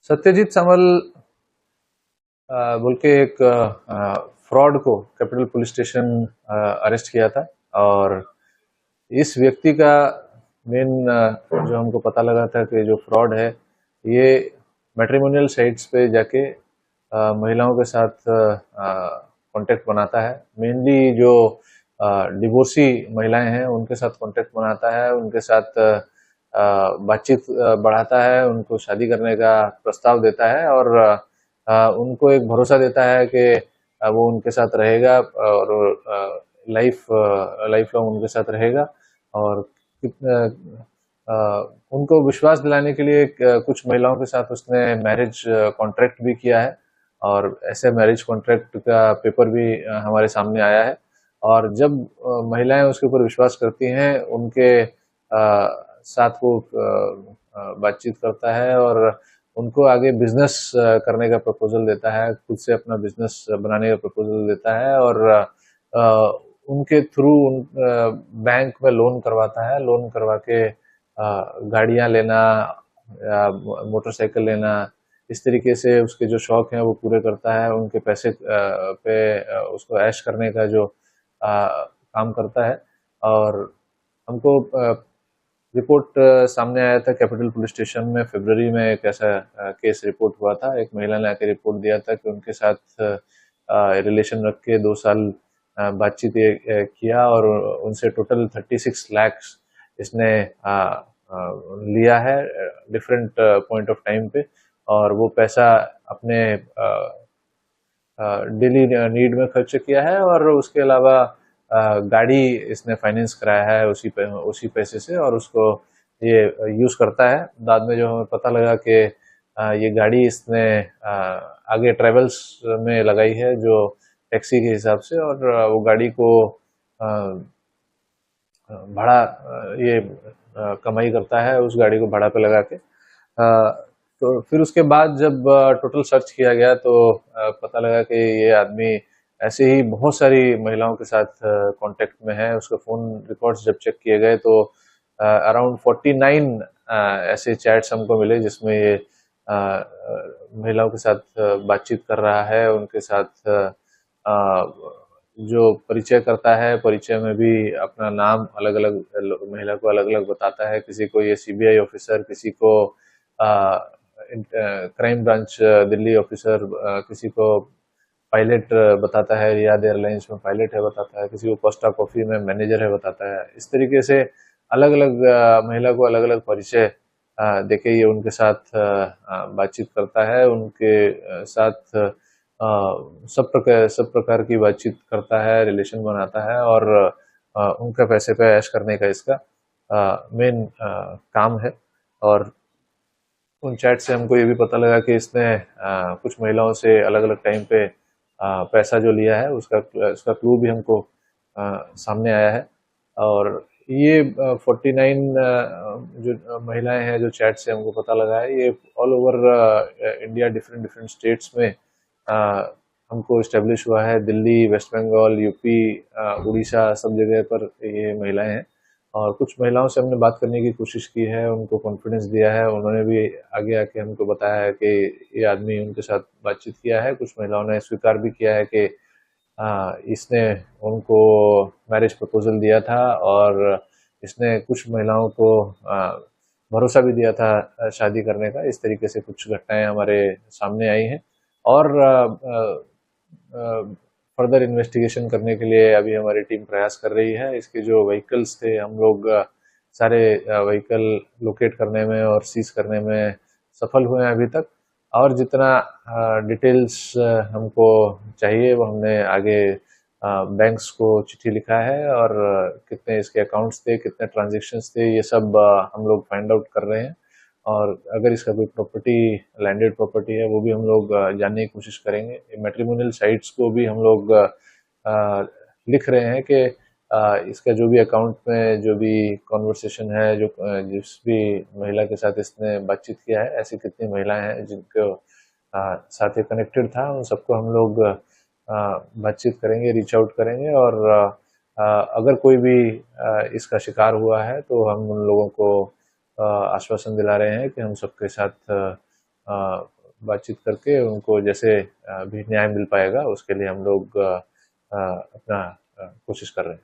सत्यजीत समल बोल के एक फ्रॉड को कैपिटल पुलिस स्टेशन अरेस्ट किया था। और इस व्यक्ति का मेन जो हमको पता लगा था कि जो फ्रॉड है ये मैट्रिमोनियल साइट्स पे जाके महिलाओं के साथ कांटेक्ट बनाता है। मेनली जो डिवोर्सी महिलाएं हैं उनके साथ कांटेक्ट बनाता है, उनके साथ बातचीत बढ़ाता है, उनको शादी करने का प्रस्ताव देता है और उनको एक भरोसा देता है कि वो उनके साथ रहेगा और लाइफ लाइफ लॉन्ग उनके साथ रहेगा। और उनको विश्वास दिलाने के लिए कुछ महिलाओं के साथ उसने मैरिज कॉन्ट्रैक्ट भी किया है और ऐसे मैरिज कॉन्ट्रैक्ट का पेपर भी हमारे सामने आया है। और जब महिलाएं उसके ऊपर विश्वास करती हैं उनके साथ वो बातचीत करता है और उनको आगे बिजनेस करने का प्रपोजल देता है, खुद से अपना बिजनेस बनाने का प्रपोजल देता है और उनके थ्रू बैंक में लोन करवाता है। लोन करवा के गाड़ियां लेना या मोटरसाइकिल लेना, इस तरीके से उसके जो शौक हैं वो पूरे करता है। उनके पैसे पे उसको ऐश करने का जो काम करता है। और हमको रिपोर्ट सामने आया था कैपिटल पुलिस स्टेशन में फरवरी में, एक ऐसा केस रिपोर्ट हुआ था। एक महिला ने आके रिपोर्ट दिया था कि उनके साथ रिलेशन रख के 2 साल बातचीत किया और उनसे टोटल 36 लाख इसने लिया है डिफरेंट पॉइंट ऑफ टाइम पे। और वो पैसा अपने डेली नीड में खर्च किया है और उसके अलावा गाड़ी इसने फाइनेंस कराया है उसी पैसे से और उसको ये यूज करता है। बाद में जो हमें पता लगा कि ये गाड़ी इसने आगे ट्रेवल्स में लगाई है जो टैक्सी के हिसाब से, और वो गाड़ी को भाड़ा ये कमाई करता है उस गाड़ी को भाड़ा पे लगा के। तो फिर उसके बाद जब टोटल सर्च किया गया तो पता लगा कि ये आदमी ऐसे ही बहुत सारी महिलाओं के साथ कांटेक्ट में है। उसका फोन रिकॉर्ड्स जब चेक किए गए तो अराउंड 49 ऐसे चैट्स हमको मिले जिसमें ये महिलाओं के साथ बातचीत कर रहा है, उनके साथ जो परिचय करता है, परिचय में भी अपना नाम अलग अलग महिला को अलग अलग बताता है। किसी को ये सीबीआई ऑफिसर, किसी को क्राइम ब्रांच दिल्ली ऑफिसर, किसी को पायलट बताता है, रियाद एयरलाइंस में पायलट है बताता है, किसी को कोस्टा कॉफी में मैनेजर है बताता है। इस तरीके से अलग अलग महिला को अलग अलग परिचय देके ये उनके साथ बातचीत करता है, उनके साथ सब प्रकार की बातचीत करता है, रिलेशन बनाता है और उनका पैसे पे ऐश करने का इसका मेन काम है। और उन चैट से हमको ये भी पता लगा कि इसने कुछ महिलाओं से अलग अलग टाइम पे पैसा जो लिया है उसका उसका क्लू भी हमको सामने आया है। और ये 49 जो महिलाएं हैं जो चैट से हमको पता लगा है, ये all over India different different states में हमको इस्टेब्लिश हुआ है। दिल्ली, वेस्ट बंगाल, यूपी, उड़ीसा, सब जगह पर ये महिलाएं हैं। और कुछ महिलाओं से हमने बात करने की कोशिश की है, उनको कॉन्फिडेंस दिया है, उन्होंने भी आगे आके हमको बताया है कि ये आदमी उनके साथ बातचीत किया है। कुछ महिलाओं ने स्वीकार भी किया है कि इसने उनको मैरिज प्रपोजल दिया था और इसने कुछ महिलाओं को भरोसा भी दिया था शादी करने का। इस तरीके से कुछ घटनाएं हमारे सामने आई हैं और फर्दर इन्वेस्टिगेशन करने के लिए अभी हमारी टीम प्रयास कर रही है। इसके जो व्हीकल्स थे हम लोग सारे व्हीकल लोकेट करने में और सीज करने में सफल हुए हैं अभी तक। और जितना डिटेल्स हमको चाहिए वो हमने आगे बैंक्स को चिट्ठी लिखा है और कितने इसके अकाउंट्स थे, कितने ट्रांजैक्शंस थे, ये सब हम लोग फाइंड आउट कर रहे हैं। और अगर इसका कोई प्रॉपर्टी, लैंडेड प्रॉपर्टी है, वो भी हम लोग जानने की कोशिश करेंगे। मैट्रिमोनियल साइट्स को भी हम लोग लिख रहे हैं कि इसका जो भी अकाउंट में जो भी कॉन्वर्सेशन है, जो जिस भी महिला के साथ इसने बातचीत किया है, ऐसी कितनी महिलाएं हैं जिनको साथ ही कनेक्टेड था, उन सबको हम लोग बातचीत करेंगे, रीच आउट करेंगे। और अगर कोई भी इसका शिकार हुआ है तो हम उन लोगों को आश्वासन दिला रहे हैं कि हम सबके साथ बातचीत करके उनको जैसे भी न्याय मिल पाएगा उसके लिए हम लोग अपना कोशिश कर रहे हैं।